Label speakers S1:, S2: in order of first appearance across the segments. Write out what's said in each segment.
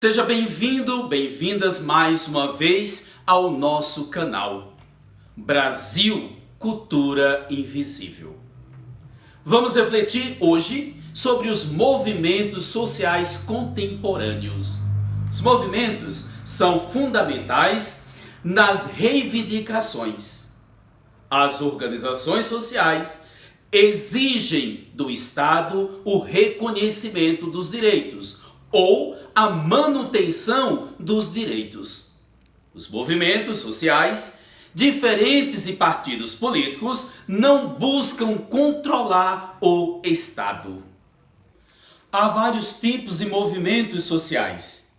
S1: Seja bem-vindo, bem-vindas mais uma vez ao nosso canal Brasil Cultura Invisível. Vamos refletir hoje sobre os movimentos sociais contemporâneos. Os movimentos são fundamentais nas reivindicações. As organizações sociais exigem do Estado o reconhecimento dos direitos ou a manutenção dos direitos. Os movimentos sociais, diferentes e partidos políticos, não buscam controlar o Estado. Há vários tipos de movimentos sociais.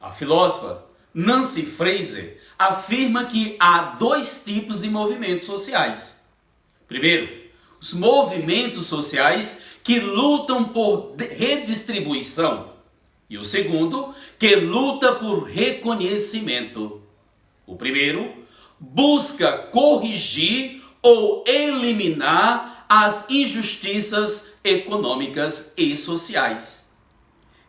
S1: A filósofa Nancy Fraser afirma que há dois tipos de movimentos sociais. Primeiro, os movimentos sociais que lutam por redistribuição. E o segundo, que luta por reconhecimento. O primeiro busca corrigir ou eliminar as injustiças econômicas e sociais,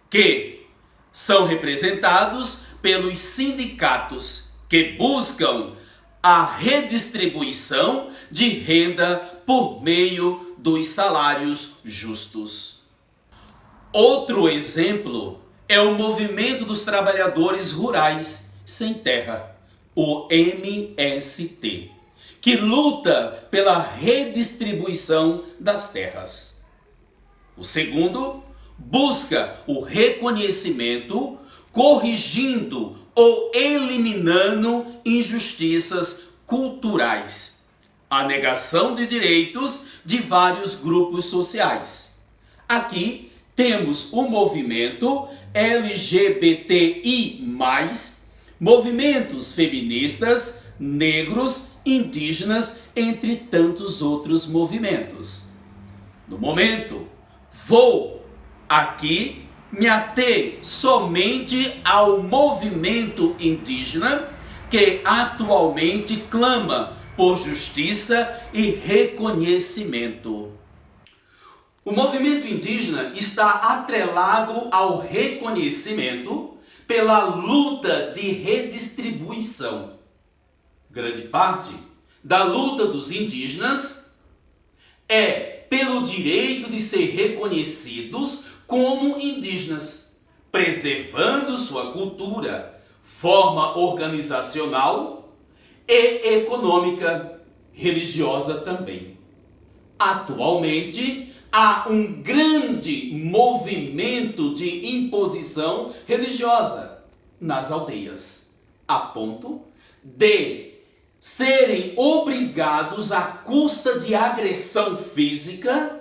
S1: que são representados pelos sindicatos, que buscam a redistribuição de renda por meio dos salários justos. Outro exemplo é o movimento dos trabalhadores rurais sem terra, o MST, que luta pela redistribuição das terras. O segundo busca o reconhecimento, corrigindo ou eliminando injustiças culturais, a negação de direitos de vários grupos sociais. Aqui temos o movimento LGBTI+, movimentos feministas, negros, indígenas, entre tantos outros movimentos. No momento, vou aqui me ater somente ao movimento indígena que atualmente clama por justiça e reconhecimento. O movimento indígena está atrelado ao reconhecimento pela luta de redistribuição. Grande parte da luta dos indígenas é pelo direito de ser reconhecidos como indígenas, preservando sua cultura, forma organizacional e econômica, religiosa também. Atualmente, há um grande movimento de imposição religiosa nas aldeias, a ponto de serem obrigados, à custa de agressão física,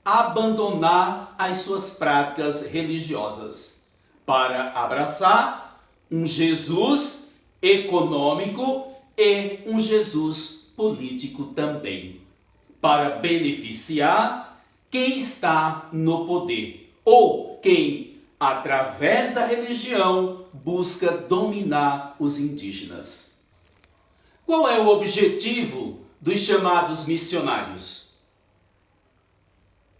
S1: a abandonar as suas práticas religiosas para abraçar um Jesus econômico e um Jesus político também, para beneficiar quem está no poder ou quem, através da religião, busca dominar os indígenas. Qual é o objetivo dos chamados missionários?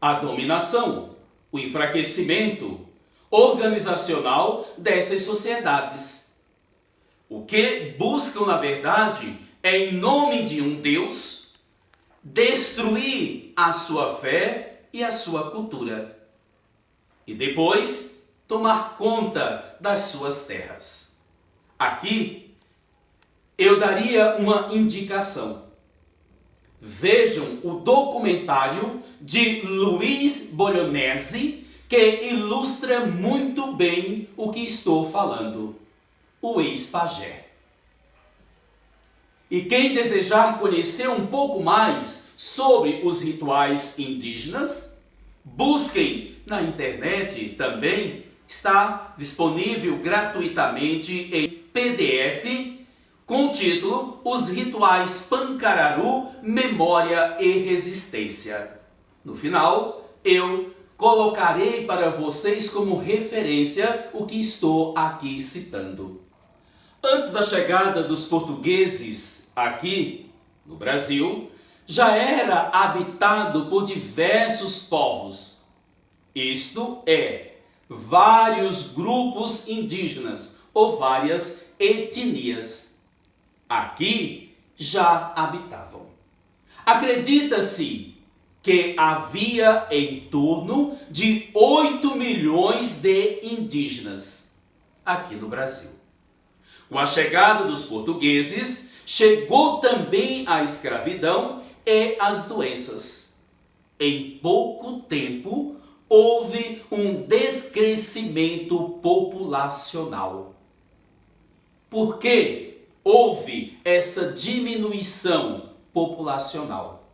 S1: A dominação, o enfraquecimento organizacional dessas sociedades. O que buscam, na verdade, é, em nome de um Deus, destruir a sua fé e a sua cultura, e depois tomar conta das suas terras. Aqui eu daria uma indicação. Vejam o documentário de Luiz Bolognesi, que ilustra muito bem o que estou falando, o ex-pajé. E quem desejar conhecer um pouco mais sobre os rituais indígenas, busquem na internet também, está disponível gratuitamente em PDF, com o título Os Rituais Pancararu, Memória e Resistência. No final, eu colocarei para vocês como referência o que estou aqui citando. Antes da chegada dos portugueses aqui no Brasil, já era habitado por diversos povos. Isto é, vários grupos indígenas ou várias etnias. Aqui já habitavam. Acredita-se que havia em torno de 8 milhões de indígenas aqui no Brasil. Com a chegada dos portugueses, chegou também a escravidão e as doenças. Em pouco tempo, houve um descrescimento populacional. Por que houve essa diminuição populacional?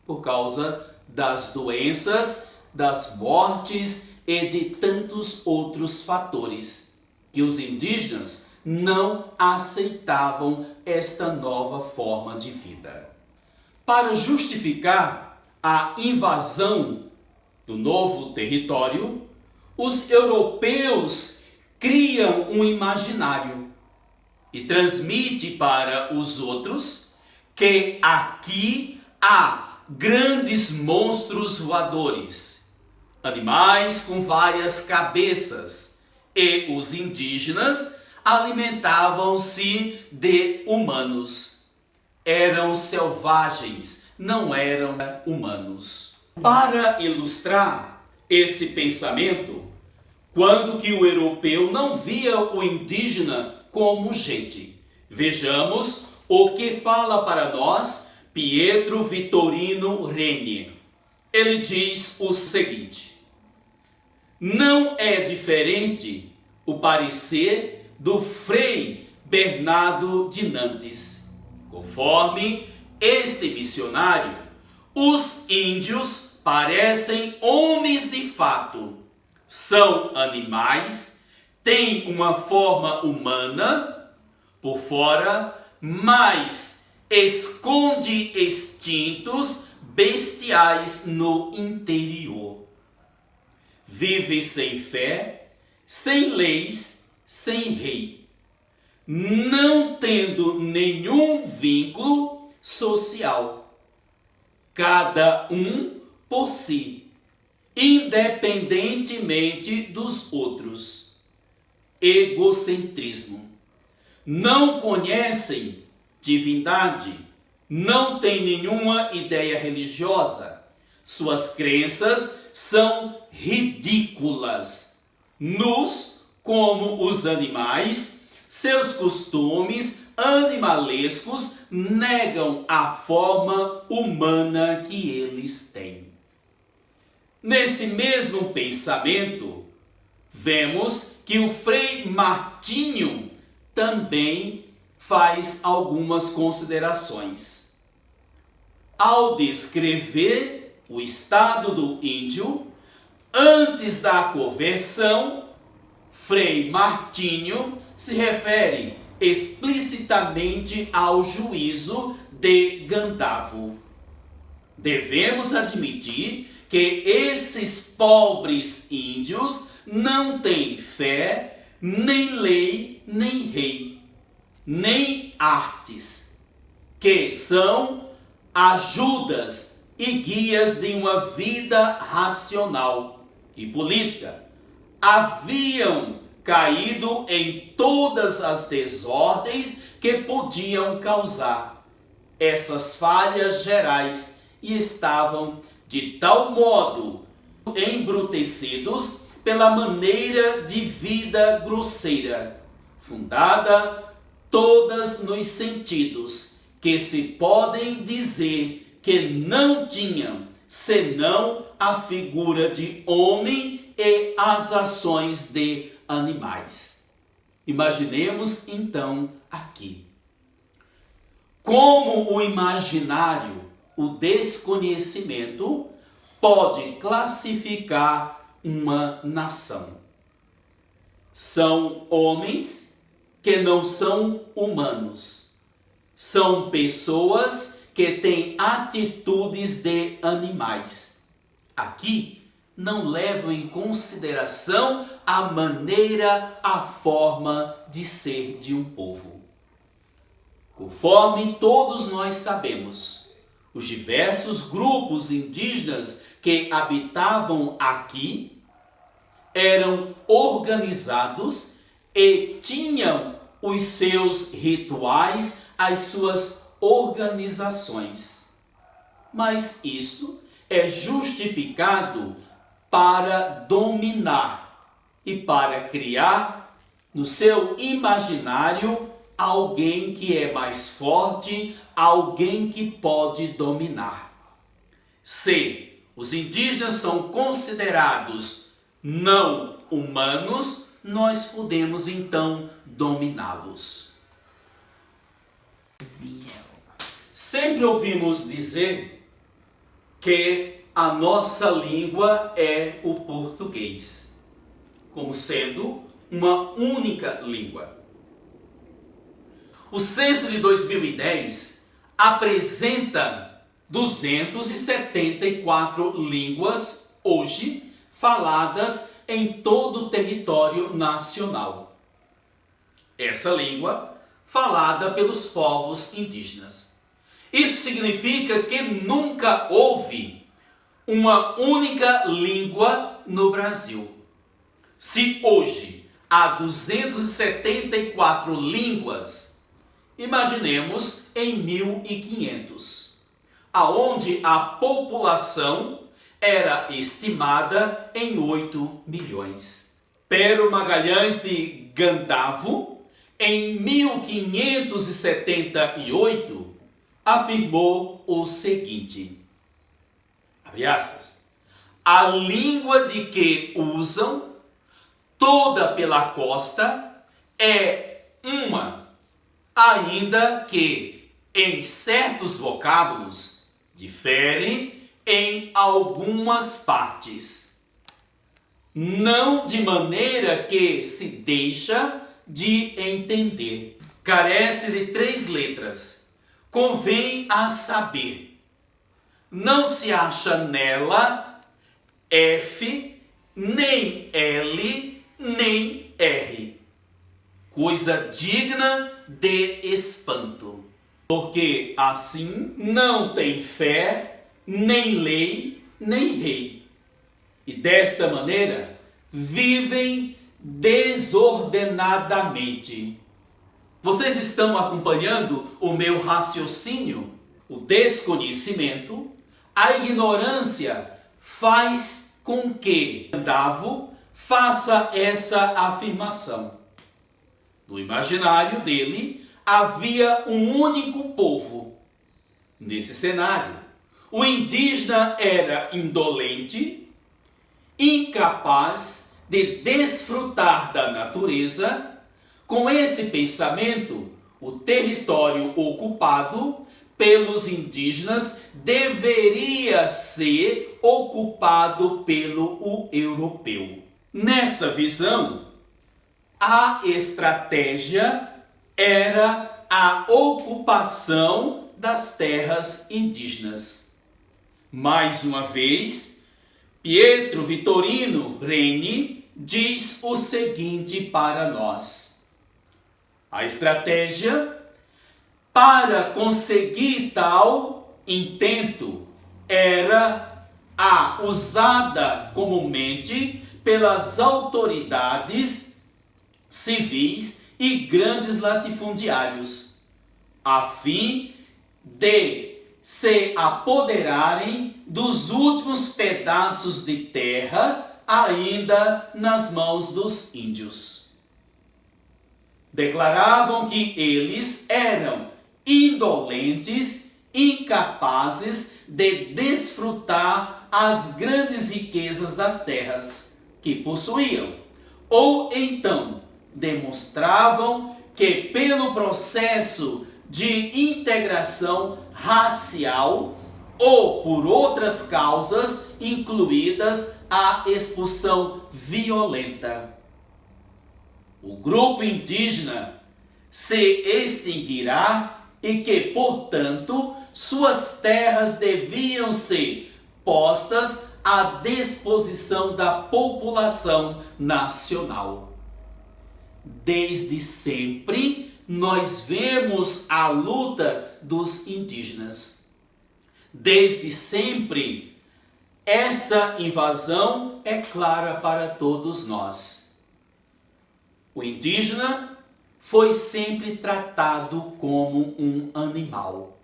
S1: Por causa das doenças, das mortes e de tantos outros fatores que os indígenas não aceitavam esta nova forma de vida. Para justificar a invasão do novo território, os europeus criam um imaginário e transmitem para os outros que aqui há grandes monstros voadores, animais com várias cabeças, e os indígenas alimentavam-se de humanos. Eram selvagens, não eram humanos. Para ilustrar esse pensamento, quando que o europeu não via o indígena como gente, vejamos o que fala para nós Pietro Vitorino Reni. Ele diz o seguinte: não é diferente o parecer do Frei Bernardo de Nantes. Conforme este missionário, os índios parecem homens de fato, são animais, têm uma forma humana por fora, mas esconde instintos bestiais no interior. Vive sem fé, sem leis, sem rei, não tendo nenhum vínculo social. Cada um por si, independentemente dos outros. Egocentrismo. Não conhecem divindade, não têm nenhuma ideia religiosa. Suas crenças são ridículas. Nus como os animais, seus costumes animalescos negam a forma humana que eles têm. Nesse mesmo pensamento, vemos que o Frei Martinho também faz algumas considerações. Ao descrever o estado do índio antes da conversão, Frei Martinho se refere explicitamente ao juízo de Gandavo. Devemos admitir que esses pobres índios não têm fé, nem lei, nem rei, nem artes, que são ajudas e guias de uma vida racional e política. Haviam caído em todas as desordens que podiam causar essas falhas gerais e estavam de tal modo embrutecidos pela maneira de vida grosseira, fundada todas nos sentidos, que se podem dizer que não tinham senão a figura de homem e as ações de animais. Imaginemos então aqui como o imaginário, o desconhecimento pode classificar uma nação. São homens que não são humanos. São pessoas que têm atitudes de animais. Aqui não levam em consideração a maneira, a forma de ser de um povo. Conforme todos nós sabemos, os diversos grupos indígenas que habitavam aqui eram organizados e tinham os seus rituais, as suas organizações. Mas isso é justificado para dominar e para criar no seu imaginário alguém que é mais forte, alguém que pode dominar. Se os indígenas são considerados não humanos, nós podemos então dominá-los. Sempre ouvimos dizer que a nossa língua é o português, como sendo uma única língua. O censo de 2010 apresenta 274 línguas hoje faladas em todo o território nacional. Essa língua falada pelos povos indígenas. Isso significa que nunca houve uma única língua no Brasil. Se hoje há 274 línguas, imaginemos em 1500, aonde a população era estimada em 8 milhões. Pero Magalhães de Gandavo, em 1578, afirmou o seguinte, abre aspas, a língua de que usam toda pela costa é uma, ainda que em certos vocábulos diferem em algumas partes, não de maneira que se deixa de entender. Carece de 3 letras. Convém a saber, não se acha nela F, nem L, nem R. Coisa digna de espanto, porque assim não tem fé, nem lei, nem rei. E desta maneira vivem desordenadamente. Vocês estão acompanhando o meu raciocínio? O desconhecimento, a ignorância faz com que Gandavo faça essa afirmação. No imaginário dele, havia um único povo. Nesse cenário, o indígena era indolente, incapaz de desfrutar da natureza. Com esse pensamento, o território ocupado pelos indígenas deveria ser ocupado pelo europeu. Nesta visão, a estratégia era a ocupação das terras indígenas. Mais uma vez, Pietro Vitorino Reni diz o seguinte para nós: a estratégia para conseguir tal intento era a usada comumente pelas autoridades civis e grandes latifundiários, a fim de se apoderarem dos últimos pedaços de terra ainda nas mãos dos índios. Declaravam que eles eram indolentes, incapazes de desfrutar as grandes riquezas das terras que possuíam, ou então demonstravam que pelo processo de integração racial ou por outras causas, incluídas a expulsão violenta, o grupo indígena se extinguirá e que, portanto, suas terras deviam ser postas à disposição da população nacional. Desde sempre, nós vemos a luta dos indígenas. Desde sempre, essa invasão é clara para todos nós. O indígena foi sempre tratado como um animal.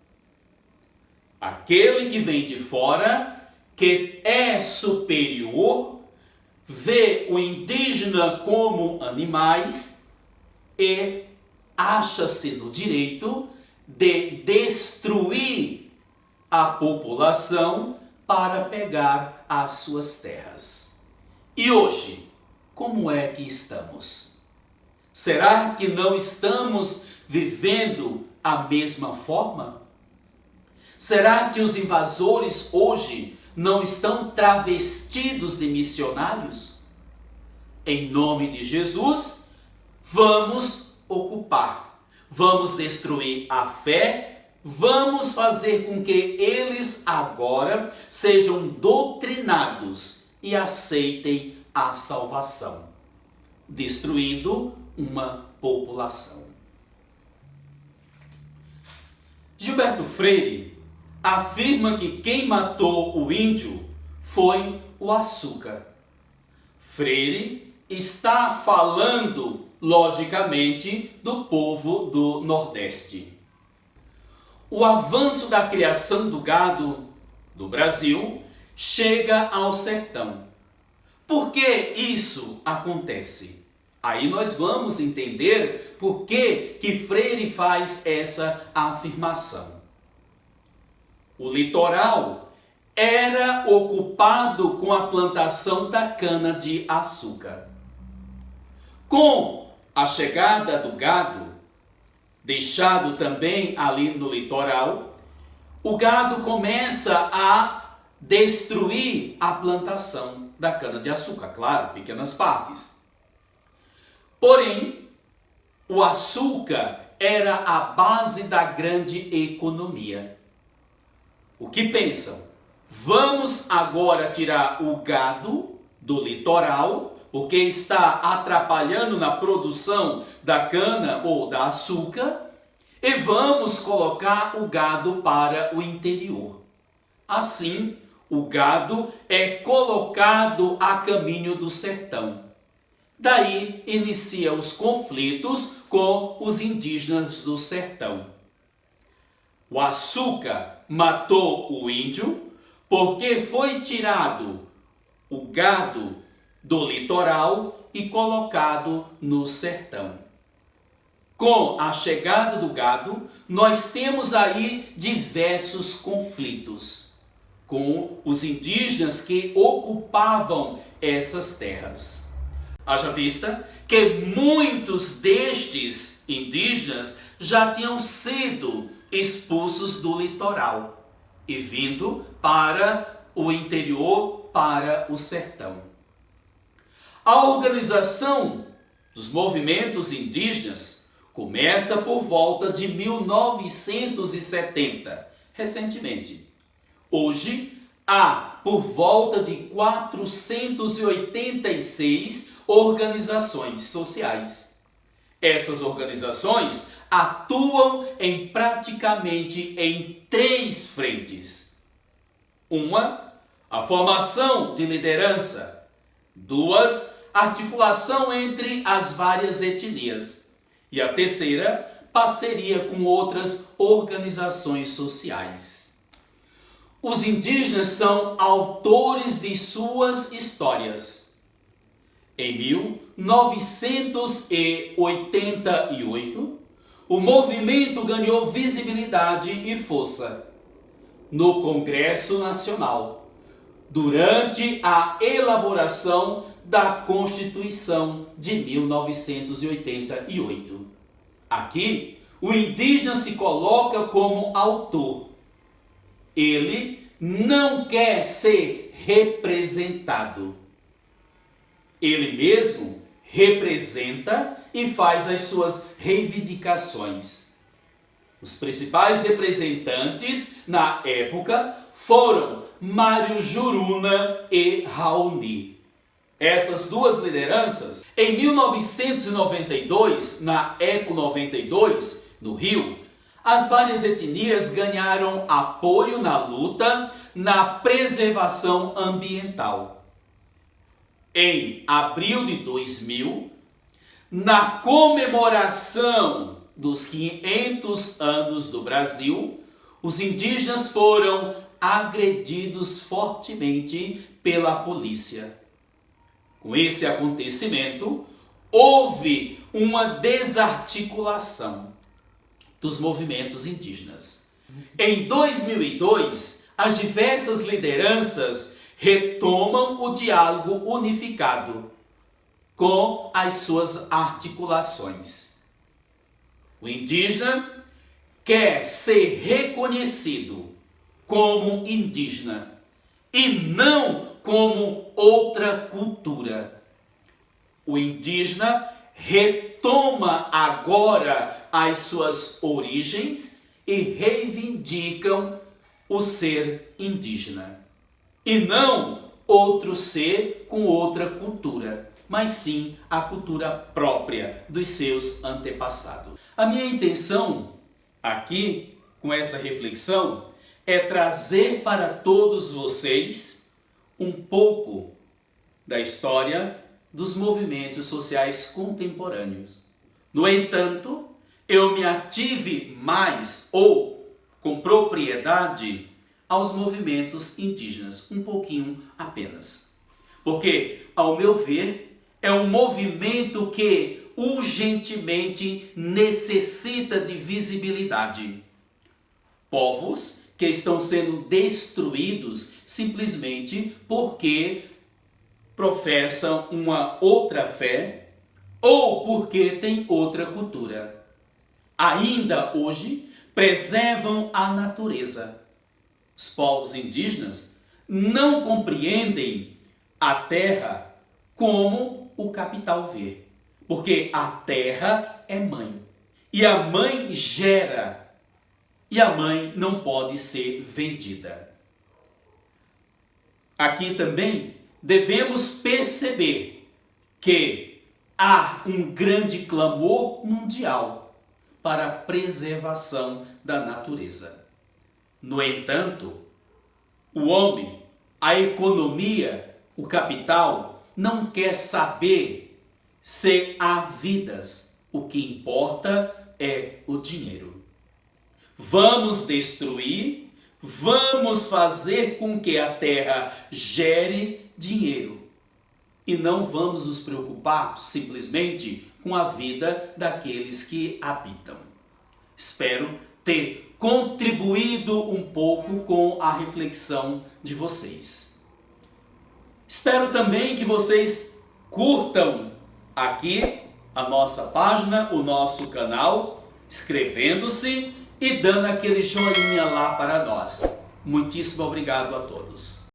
S1: Aquele que vem de fora, que é superior, vê o indígena como animais e acha-se no direito de destruir a população para pegar as suas terras. E hoje, como é que estamos? Será que não estamos vivendo a mesma forma? Será que os invasores hoje não estão travestidos de missionários? Em nome de Jesus, vamos ocupar, vamos destruir a fé, vamos fazer com que eles agora sejam doutrinados e aceitem a salvação, destruindo uma população. Gilberto Freire afirma que quem matou o índio foi o açúcar. Freire está falando, logicamente, do povo do Nordeste. O avanço da criação do gado do Brasil chega ao sertão. Por que isso acontece? Aí nós vamos entender por que Freire faz essa afirmação. O litoral era ocupado com a plantação da cana-de-açúcar. Com a chegada do gado, deixado também ali no litoral, o gado começa a destruir a plantação da cana-de-açúcar, claro, pequenas partes. Porém, o açúcar era a base da grande economia. O que pensam? Vamos agora tirar o gado do litoral, porque está atrapalhando na produção da cana ou da açúcar, e vamos colocar o gado para o interior. Assim, o gado é colocado a caminho do sertão. Daí inicia os conflitos com os indígenas do sertão. O açúcar matou o índio porque foi tirado o gado do litoral e colocado no sertão. Com a chegada do gado, nós temos aí diversos conflitos com os indígenas que ocupavam essas terras. Haja vista que muitos destes indígenas já tinham sido expulsos do litoral e vindo para o interior, para o sertão. A organização dos movimentos indígenas começa por volta de 1970, recentemente. Hoje, há por volta de 486 organizações sociais. Essas organizações atuam praticamente em 3 frentes. Uma, a formação de liderança. 2, articulação entre as várias etnias. E a terceira, parceria com outras organizações sociais. Os indígenas são autores de suas histórias. Em 1988, o movimento ganhou visibilidade e força no Congresso Nacional, durante a elaboração da Constituição de 1988. Aqui, o indígena se coloca como autor. Ele não quer ser representado. Ele mesmo representa e faz as suas reivindicações. Os principais representantes na época foram Mário Juruna e Raoni. Essas duas lideranças, em 1992, na Eco 92, no Rio, as várias etnias ganharam apoio na luta na preservação ambiental. Em abril de 2000, na comemoração dos 500 anos do Brasil, os indígenas foram agredidos fortemente pela polícia. Com esse acontecimento, houve uma desarticulação dos movimentos indígenas. Em 2002, as diversas lideranças retomam o diálogo unificado com as suas articulações. O indígena quer ser reconhecido como indígena e não como outra cultura. O indígena retoma agora as suas origens e reivindicam o ser indígena. E não outro ser com outra cultura, mas sim a cultura própria dos seus antepassados. A minha intenção aqui, com essa reflexão, é trazer para todos vocês um pouco da história dos movimentos sociais contemporâneos. No entanto, eu me ative mais ou com propriedade aos movimentos indígenas, um pouquinho apenas. Porque, ao meu ver, é um movimento que urgentemente necessita de visibilidade. Povos que estão sendo destruídos simplesmente porque professam uma outra fé ou porque têm outra cultura. Ainda hoje preservam a natureza. Os povos indígenas não compreendem a terra como o capital vê, porque a terra é mãe e a mãe gera. E a mãe não pode ser vendida. Aqui também devemos perceber que há um grande clamor mundial para a preservação da natureza. No entanto, o homem, a economia, o capital, não quer saber se há vidas. O que importa é o dinheiro. Vamos destruir, vamos fazer com que a terra gere dinheiro. E não vamos nos preocupar simplesmente com a vida daqueles que habitam. Espero ter contribuído um pouco com a reflexão de vocês. Espero também que vocês curtam aqui a nossa página, o nosso canal, inscrevendo-se e dando aquele joinha lá para nós. Muitíssimo obrigado a todos.